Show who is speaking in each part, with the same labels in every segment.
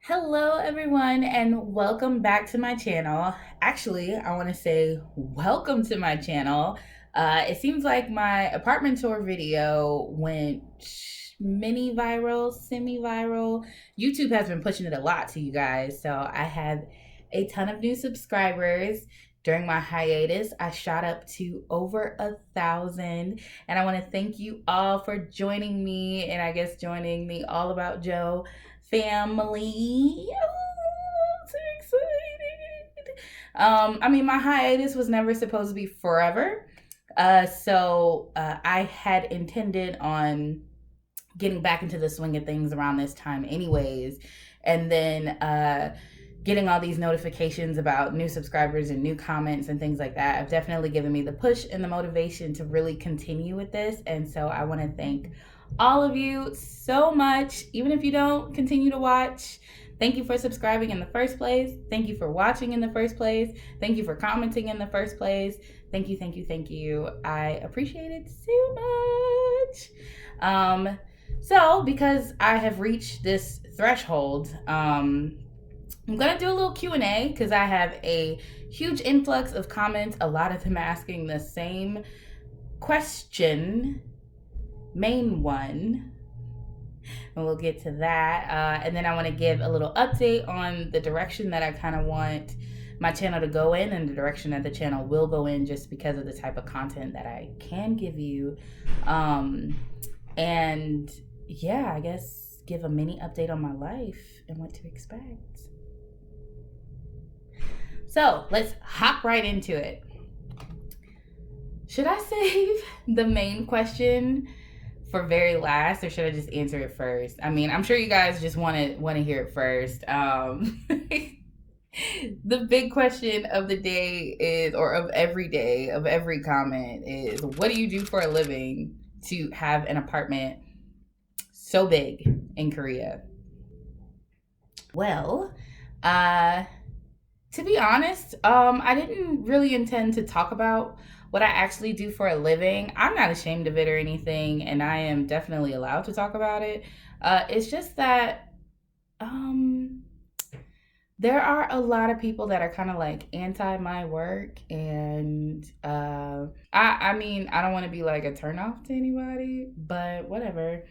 Speaker 1: Hello, everyone, and welcome back to my channel. Actually, I want to say welcome to my channel. It seems like my apartment tour video went mini viral, semi viral. YouTube has been pushing it a lot to you guys, so I have a ton of new subscribers. During my hiatus, I shot up to over 1,000, and I want to thank you all for joining me and I guess joining the All About Joe family. Oh, I'm so excited. My hiatus was never supposed to be forever. So I had intended on getting back into the swing of things around this time, anyways. And then getting all these notifications about new subscribers and new comments and things like that have definitely given me the push and the motivation to really continue with this. And so I want to thank all of you so much. Even if you don't continue to watch, thank you for subscribing in the first place. Thank you for watching in the first place. Thank you for commenting in the first place. Thank you, thank you, thank you. I appreciate it so much. So because I have reached this threshold, I'm gonna do a little Q&A because I have a huge influx of comments, a lot of them asking the same question, main one, and we'll get to that. And then I want to give a little update on the direction that I kind of want my channel to go in and the direction that the channel will go in, just because of the type of content that I can give you. And yeah, I guess give a mini update on my life and what to expect. So let's hop right into it. Should I save the main question for very last, or should I just answer it first? I mean, I'm sure you guys just want to hear it first. The big question of the day is, or of every day, of every comment is, what do you do for a living to have an apartment so big in Korea? Well, to be honest, I didn't really intend to talk about what I actually do for a living. I'm not ashamed of it or anything, and I am definitely allowed to talk about it. It's just that there are a lot of people that are kind of like anti my work, and I don't want to be like a turnoff to anybody, but whatever.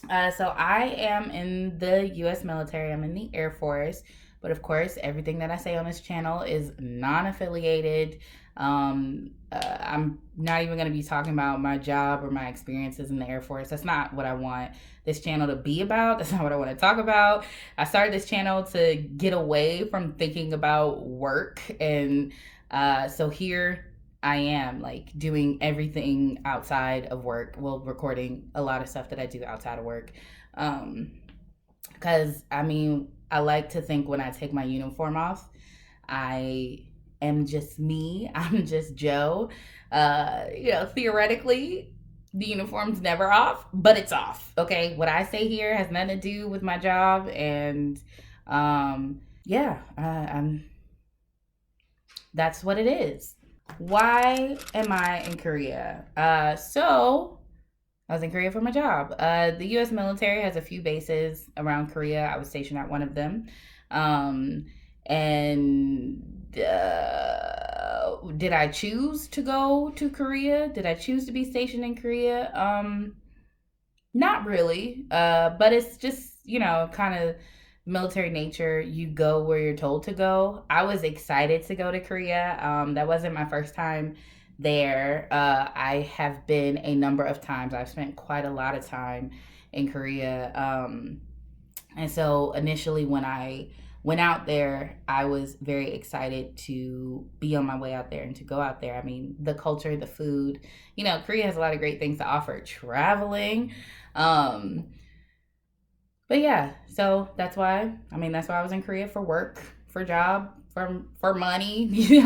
Speaker 1: So I am in the U.S. military. I'm in the Air Force, but of course, everything that I say on this channel is non-affiliated. I'm not even going to be talking about my job or my experiences in the Air Force. That's not what I want this channel to be about. That's not what I want to talk about. I started this channel to get away from thinking about work, and so here I am, like, doing everything outside of work. Well, recording a lot of stuff that I do outside of work. Because I like to think when I take my uniform off, I am just me. I'm just Joe. Theoretically, the uniform's never off, but it's off. Okay, what I say here has nothing to do with my job, and I'm. That's what it is. Why am I in Korea? So I was in Korea for my job. The U.S. military has a few bases around Korea. I was stationed at one of them. And did I choose to go to Korea? Did I choose to be stationed in Korea? Not really. But it's just, kind of military nature. You go where you're told to go. I was excited to go to Korea. That wasn't my first time there. I have been a number of times. I've spent quite a lot of time in Korea. And so initially, when I went out there, I was very excited to be on my way out there and to go out there. I mean, the culture, the food, Korea has a lot of great things to offer. Traveling. But yeah, so that's why I was in Korea, for work, for job, for money,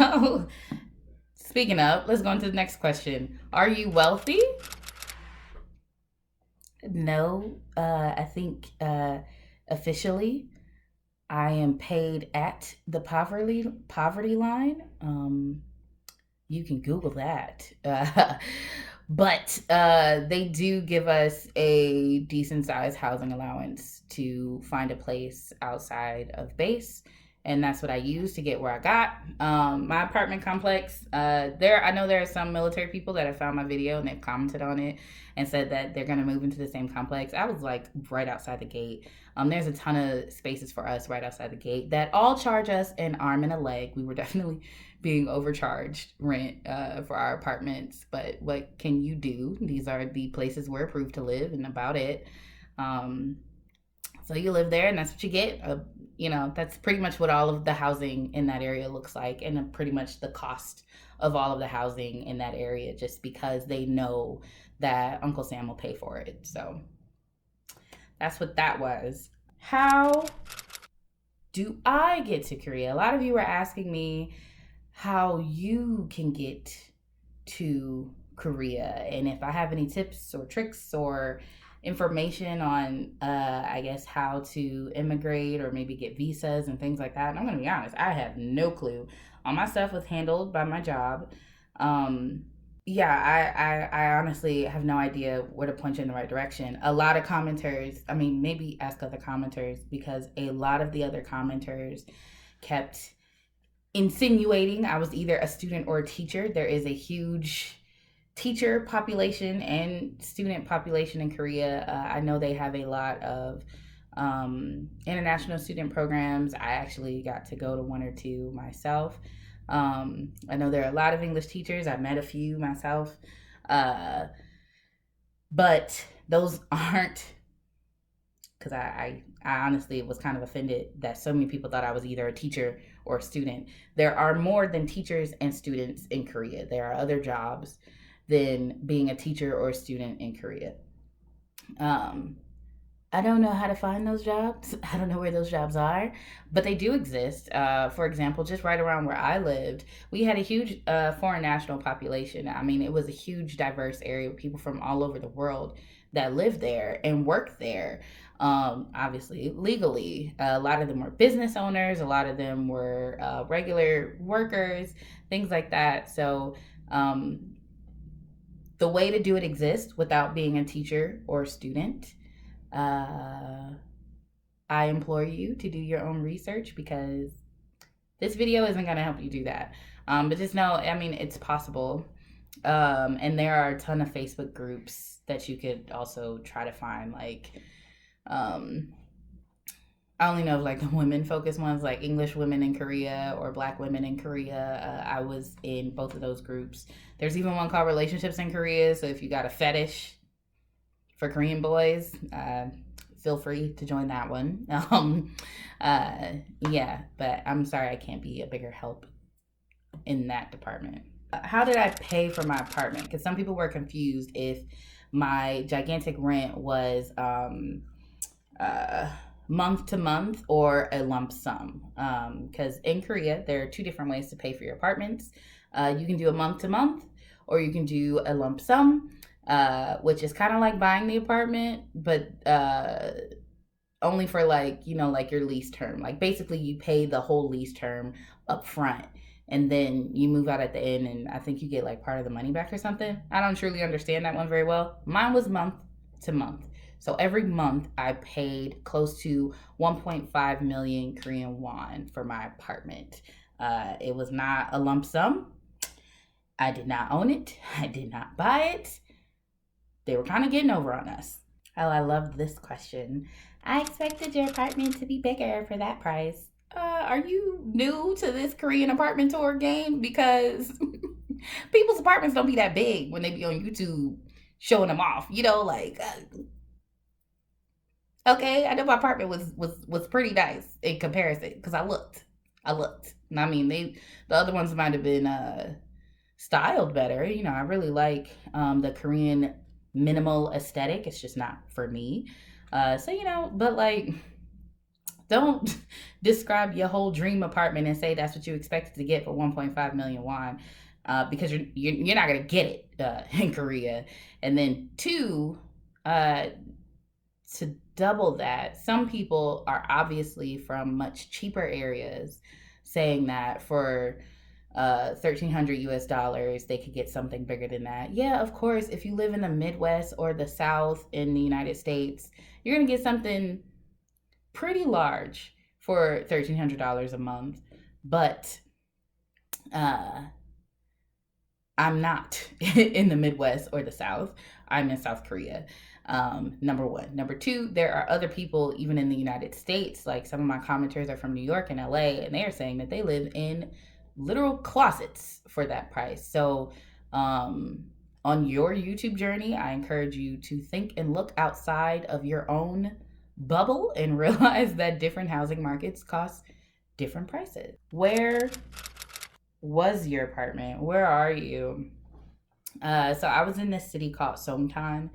Speaker 1: Speaking of, let's go into the next question. Are you wealthy? No, I think officially I am paid at the poverty line. You can Google that. But they do give us a decent sized housing allowance to find a place outside of base. And that's what I used to get where I got. My apartment complex, I know there are some military people that have found my video and they've commented on it and said that they're going to move into the same complex. I was like right outside the gate. There's a ton of spaces for us right outside the gate that all charge us an arm and a leg. We were definitely being overcharged rent for our apartments, but what can you do? These are the places we're approved to live, and about it. Um, so you live there, and that's what you get. That's pretty much what all of the housing in that area looks like, and pretty much the cost of all of the housing in that area, just because they know that Uncle Sam will pay for it. So that's what that was. How do I get to Korea? A lot of you were asking me how you can get to Korea and if I have any tips or tricks or information on, I guess, how to immigrate or maybe get visas and things like that. And I'm going to be honest, I have no clue. All my stuff was handled by my job. Um, yeah, I honestly have no idea where to point you in the right direction. A lot of commenters, I mean, maybe ask other commenters because a lot of the other commenters kept insinuating I was either a student or a teacher. There is a huge teacher population and student population in Korea. I know they have a lot of international student programs. I actually got to go to one or two myself. I know there are a lot of English teachers. I met a few myself. Uh, but those aren't, because I honestly was kind of offended that so many people thought I was either a teacher or a student. There are more than teachers and students in Korea. There are other jobs than being a teacher or a student in Korea. Um, I don't know how to find those jobs. I don't know where those jobs are, but they do exist. For example, just right around where I lived, we had a huge foreign national population. I mean, it was a huge, diverse area with people from all over the world that lived there and worked there. Obviously, legally. A lot of them were business owners, a lot of them were regular workers, things like that. So, the way to do it exists without being a teacher or a student. Uh, I implore you to do your own research because this video isn't going to help you do that. But just know, I mean, it's possible. And there are a ton of Facebook groups that you could also try to find. Like, um, I only know like the women focused ones, like English women in Korea or Black women in Korea. I was in both of those groups. There's even one called Relationships in Korea. So if you got a fetish for Korean boys, feel free to join that one. Yeah, but I'm sorry I can't be a bigger help in that department. How did I pay for my apartment? Because some people were confused if my gigantic rent was uh, month to month or a lump sum. Because in Korea, there are two different ways to pay for your apartments. You can do a month to month, or you can do a lump sum, which is kind of like buying the apartment, but only for like your lease term. Like basically, you pay the whole lease term up front. And then you move out at the end, and I think you get like part of the money back or something. I don't truly understand that one very well. Mine was month to month. So every month I paid close to 1.5 million Korean won for my apartment. It was not a lump sum. I did not own it. I did not buy it. They were kind of getting over on us. Oh, I loved this question. I expected your apartment to be bigger for that price. Are you new to this Korean apartment tour game? Because people's apartments don't be that big when they be on YouTube showing them off. Okay, I know my apartment was pretty nice in comparison because I looked. And I mean, the other ones might have been styled better. I really like the Korean minimal aesthetic. It's just not for me. But like, don't describe your whole dream apartment and say that's what you expected to get for 1.5 million won, because you're not gonna get it in Korea. And then two, to double that, some people are obviously from much cheaper areas, saying that for $1,300 US dollars, they could get something bigger than that. Yeah, of course, if you live in the Midwest or the South in the United States, you're going to get something pretty large for $1,300 a month. But uh, I'm not in the Midwest or the South. I'm in South Korea. Number one. Number two, there are other people, even in the United States, like some of my commenters are from New York and LA, and they are saying that they live in literal closets for that price. So, um, on your YouTube journey, I encourage you to think and look outside of your own bubble and realize that different housing markets cost different prices. Where was your apartment? Where are you? So I was in this city called Songtan.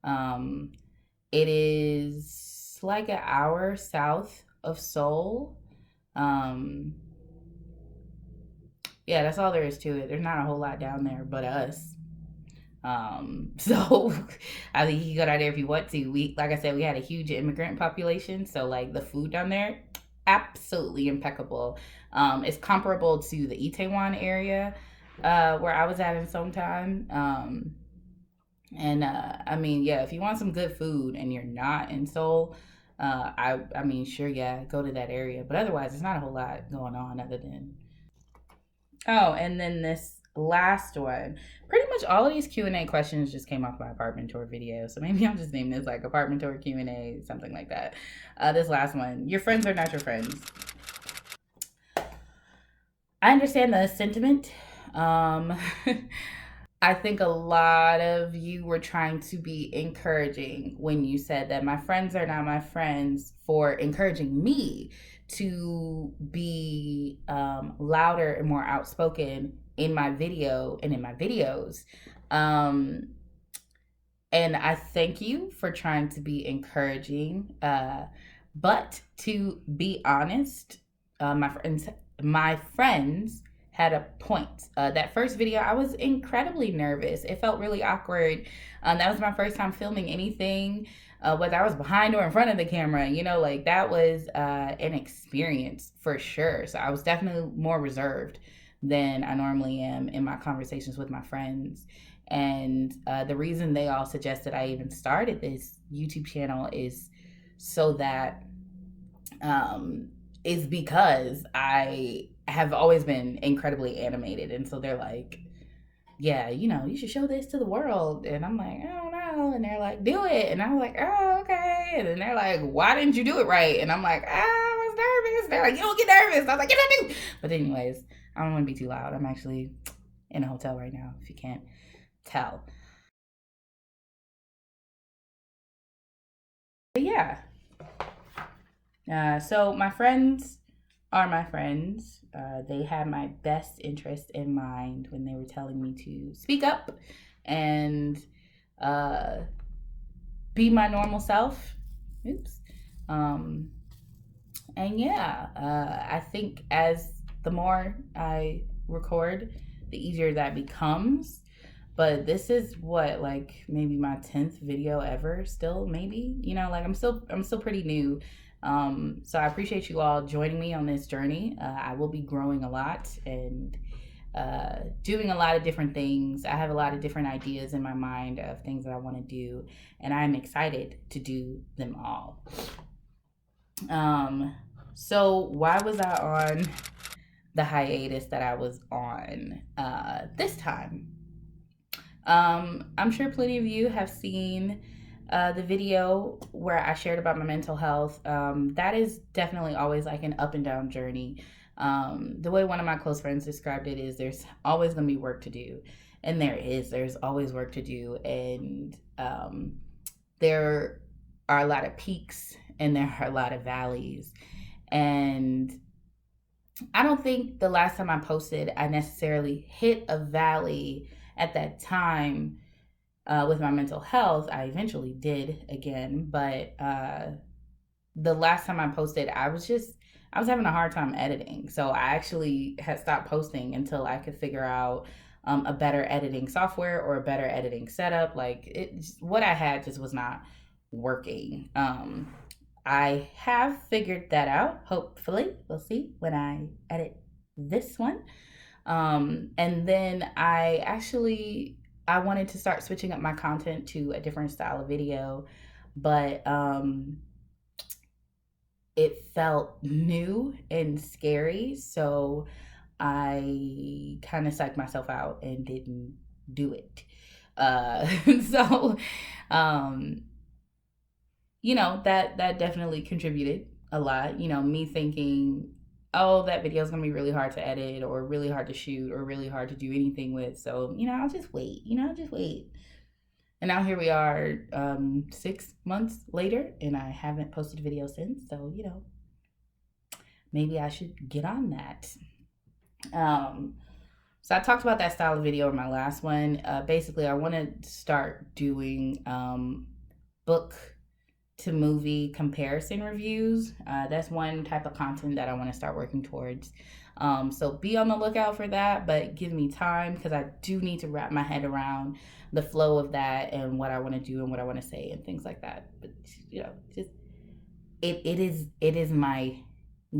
Speaker 1: Um, it is like an hour south of Seoul. Um, yeah, that's all there is to it. There's not a whole lot down there but us. So I think you can go down there if you want to. We, like I said, we had a huge immigrant population, so like the food down there, absolutely impeccable. It's comparable to the Itaewon area, where I was at in Songtan. And I mean, yeah, if you want some good food and you're not in Seoul, I mean, sure, yeah, go to that area. But otherwise, there's not a whole lot going on other than. Oh, and then this last one. Pretty much all of these Q&A questions just came off my apartment tour video. So maybe I'll just name this like apartment tour Q&A, something like that. This last one. Your friends are not your friends. I understand the sentiment. I think a lot of you were trying to be encouraging when you said that my friends are not my friends, for encouraging me to be louder and more outspoken in my video and in my videos. Um, and I thank you for trying to be encouraging. But to be honest, my friends had a point. That first video, I was incredibly nervous. It felt really awkward. That was my first time filming anything, whether I was behind or in front of the camera. You know, like that was an experience for sure. So I was definitely more reserved than I normally am in my conversations with my friends. And the reason they all suggested I even started this YouTube channel so that is because I have always been incredibly animated. And so they're like, yeah, you know, you should show this to the world. And I'm like, I don't know. And they're like, do it. And I'm like, oh, okay. And then they're like, why didn't you do it right? And I'm like, I was nervous. They're like, you don't get nervous. I was like, yes, I do. But anyways, I don't want to be too loud. I'm actually in a hotel right now, if you can't tell. But yeah. So my friends are my friends. They had my best interest in mind when they were telling me to speak up and uh, be my normal self. Oops. Um, and yeah, I think as the more I record, the easier that becomes. But this is what, like maybe my 10th video ever still, maybe, you know, like I'm still pretty new. So I appreciate you all joining me on this journey. I will be growing a lot and doing a lot of different things. I have a lot of different ideas in my mind of things that I want to do, and I'm excited to do them all. So why was I on the hiatus that I was on this time? I'm sure plenty of you have seen the video where I shared about my mental health. That is definitely always like an up and down journey. The way one of my close friends described it is there's always going to be work to do. And there's always work to do. And there are a lot of peaks and there are a lot of valleys. And I don't think the last time I posted, I necessarily hit a valley at that time with my mental health. I eventually did again, but the last time I posted, I was having a hard time editing. So I actually had stopped posting until I could figure out a better editing software or a better editing setup. Like what I had just was not working. I have figured that out. Hopefully, we'll see when I edit this one. And then I wanted to start switching up my content to a different style of video, but it felt new and scary. So I kind of psyched myself out and didn't do it. Uh, so, um, that definitely contributed a lot. Me thinking, oh, that video is gonna be really hard to edit or really hard to shoot or really hard to do anything with. So I'll just wait. I'll just wait. And now here we are, 6 months later, and I haven't posted a video since. So maybe I should get on that. So I talked about that style of video in my last one. Basically, I want to start doing book to movie comparison reviews. That's one type of content that I want to start working towards. So be on the lookout for that, but give me time because I do need to wrap my head around the flow of that and what I want to do and what I want to say and things like that. But just it is my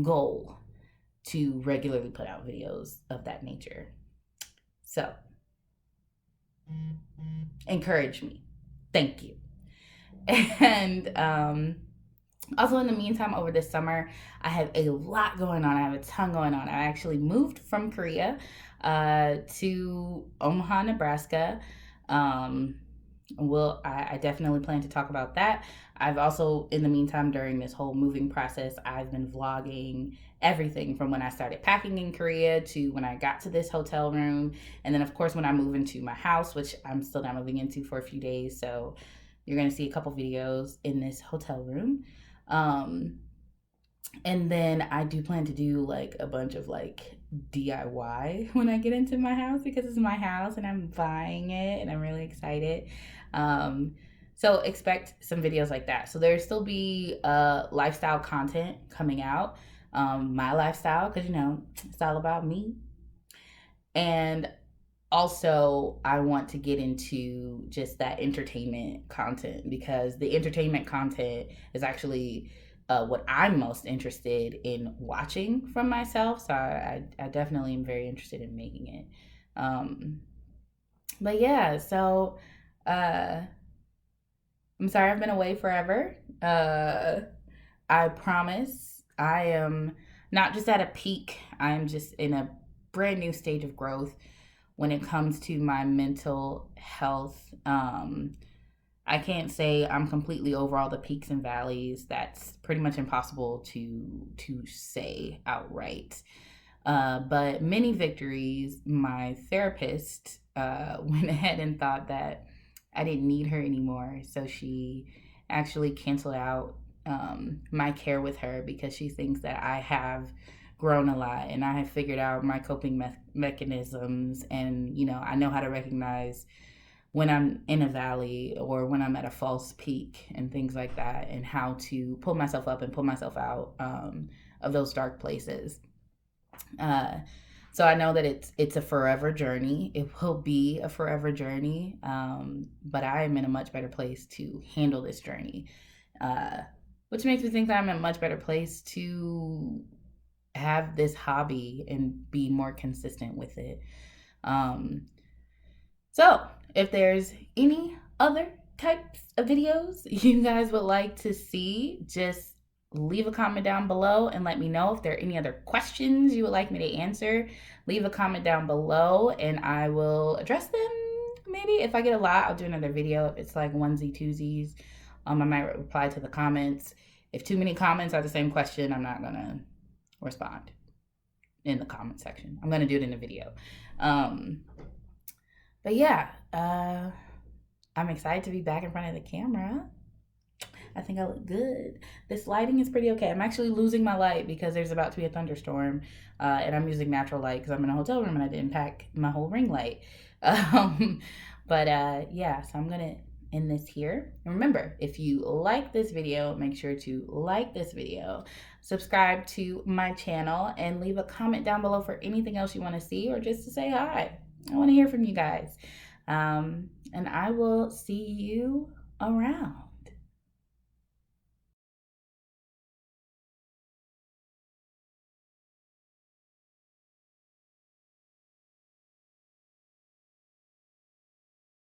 Speaker 1: goal to regularly put out videos of that nature. So encourage me. Thank you. And also, in the meantime, over this summer, I have a lot going on. I have a ton going on. I actually moved from Korea to Omaha, Nebraska. I definitely plan to talk about that. I've also, in the meantime, during this whole moving process, I've been vlogging everything from when I started packing in Korea to when I got to this hotel room. And then, of course, when I move into my house, which I'm still not moving into for a few days. So you're going to see a couple videos in this hotel room. And then I do plan to do like a bunch of like DIY when I get into my house because it's my house and I'm buying it and I'm really excited. So expect some videos like that. So there'll still be lifestyle content coming out, my lifestyle, because it's all about me. And also, I want to get into just that entertainment content because the entertainment content is actually what I'm most interested in watching from myself. So I definitely am very interested in making it. But yeah, so I'm sorry I've been away forever. I promise I am not just at a peak, I am just in a brand new stage of growth when it comes to my mental health. I can't say I'm completely over all the peaks and valleys. That's pretty much impossible to say outright. But many victories. My therapist went ahead and thought that I didn't need her anymore, so she actually canceled out my care with her because she thinks that I have grown a lot and I have figured out my coping mechanisms, and I know how to recognize when I'm in a valley or when I'm at a false peak and things like that, and how to pull myself up and pull myself out of those dark places. So I know that it's a forever journey. It will be a forever journey, but I am in a much better place to handle this journey, which makes me think that I'm in a much better place to have this hobby and be more consistent with it. So if there's any other types of videos you guys would like to see, just leave a comment down below and let me know. If there are any other questions you would like me to answer, leave a comment down below and I will address them. Maybe if I get a lot, I'll do another video. If it's like onesie twosies, I might reply to the comments. If too many comments are the same question, I'm not gonna respond in the comment section. I'm gonna do it in a video. But yeah, I'm excited to be back in front of the camera. I think I look good. This lighting is pretty okay. I'm actually losing my light because there's about to be a thunderstorm, and I'm using natural light because I'm in a hotel room and I didn't pack my whole ring light. But yeah, so I'm gonna end this here. And remember, if you like this video, make sure to like this video, subscribe to my channel, and leave a comment down below for anything else you want to see or just to say hi. I want to hear from you guys. And I will see you around.